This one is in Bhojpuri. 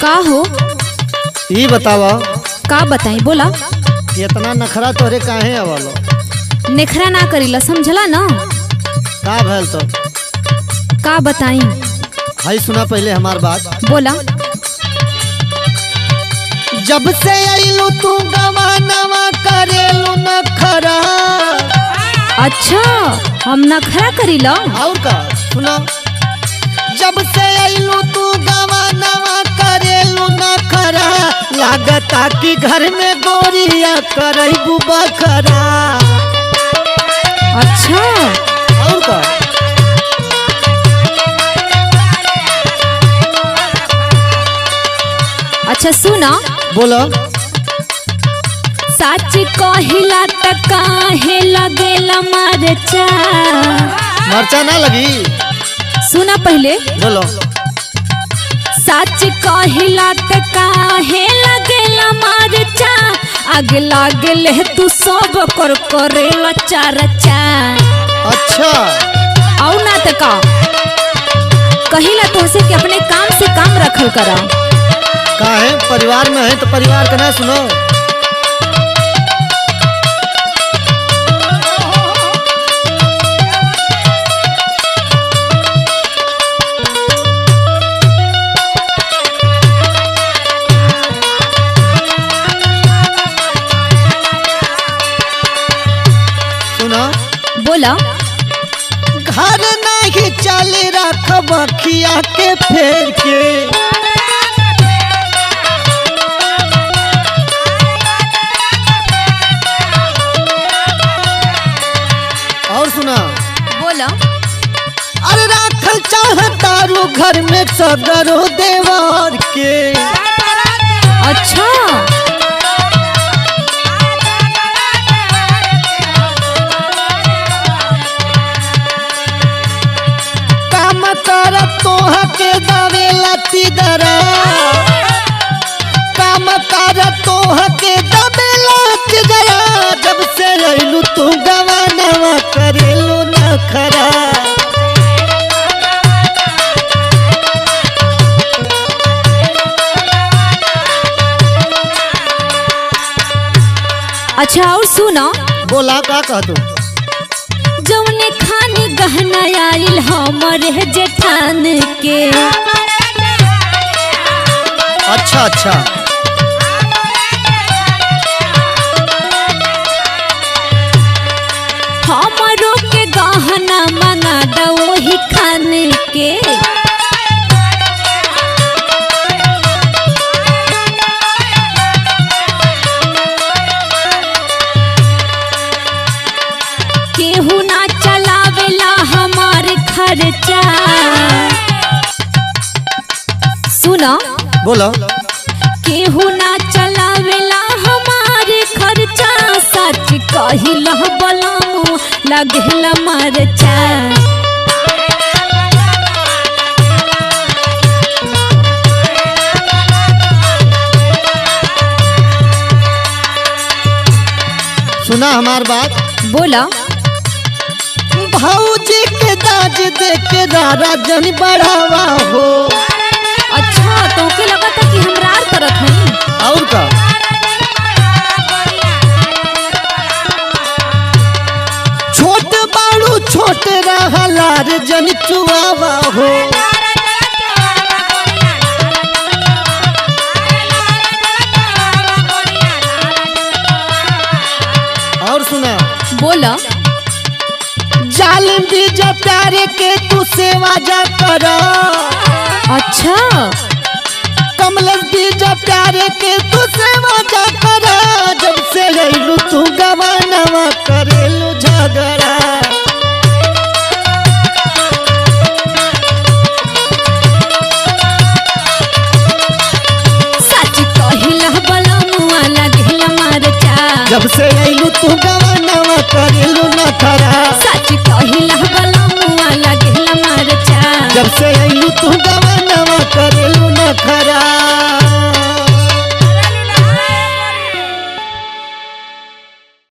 का हो? ये बतावा का बताई बोला। इतना नखरा तोरे काहे आवलो? नेखरा ना करीला समझला ना। का भैल तो का बताई हाई सुना पहले हमार बात। बोला। जब से आइलू तू गवानवा करेलू नखरा। अच्छा हम नखरा करीला। और का सुना। जब से आइलू तू गवानवा करेलू नखरा। लागता कि घर में गोरिया करैबू बखरा। अच्छा और का अच्छा सुना। बोलो। सच कहिला त काहे लगेला मरचा। मरचा ना लगी। सुना पहले। बोलो। सच कहिला त काहे लगेला मरचा। आग लागले तू सब कर करेला चरचा। अच्छा औ ना त का कहिला तोहसे कि अपने काम से काम रखल करा। का है परिवार में है तो परिवार का ना सुनो। सुना। बोला। घर नहीं चले रख बखिया के फेर के। और सुना। बोला। अरे राखल चाहतारू घर में सगरो देवार के। अच्छा काम कर तोह के दवेला तिदरा। काम कर तोह के दवेला तिदरा। जब से आइलू तू गवानवा करेलू नखरा। अच्छा और सुना। बोला का कह तू। जौने खानी गहना आइल हमरे जेठान के। अच्छा अच्छा हमरो के गहना मंगा दो वही खान के। केहू ना चलावेला हमार खर्चा। सुना। बोलो। केहू ना चलावेला हमार खर्चा। सच कहिला बलामू लगेला मरचा। सुना हमार बात। बोला। भौजी के दाज दे के रारा जन बढ़ावा हो। अच्छा तो के लगा था कि हम रार करत हई। और का छोट बाड़ू छोट रहलार जन चुआवा हो। और सुना। बोला। जालिम दी जा प्यारे के तू सेवा जा करा। अच्छा कमलस दी जा प्यारे के तू सेवा जा करा। जब से आइलू तू गवानवा करेलू झगड़ा। सच कहिला बलमुआ लगेला मरचा। जब से आइलू तू गवानवा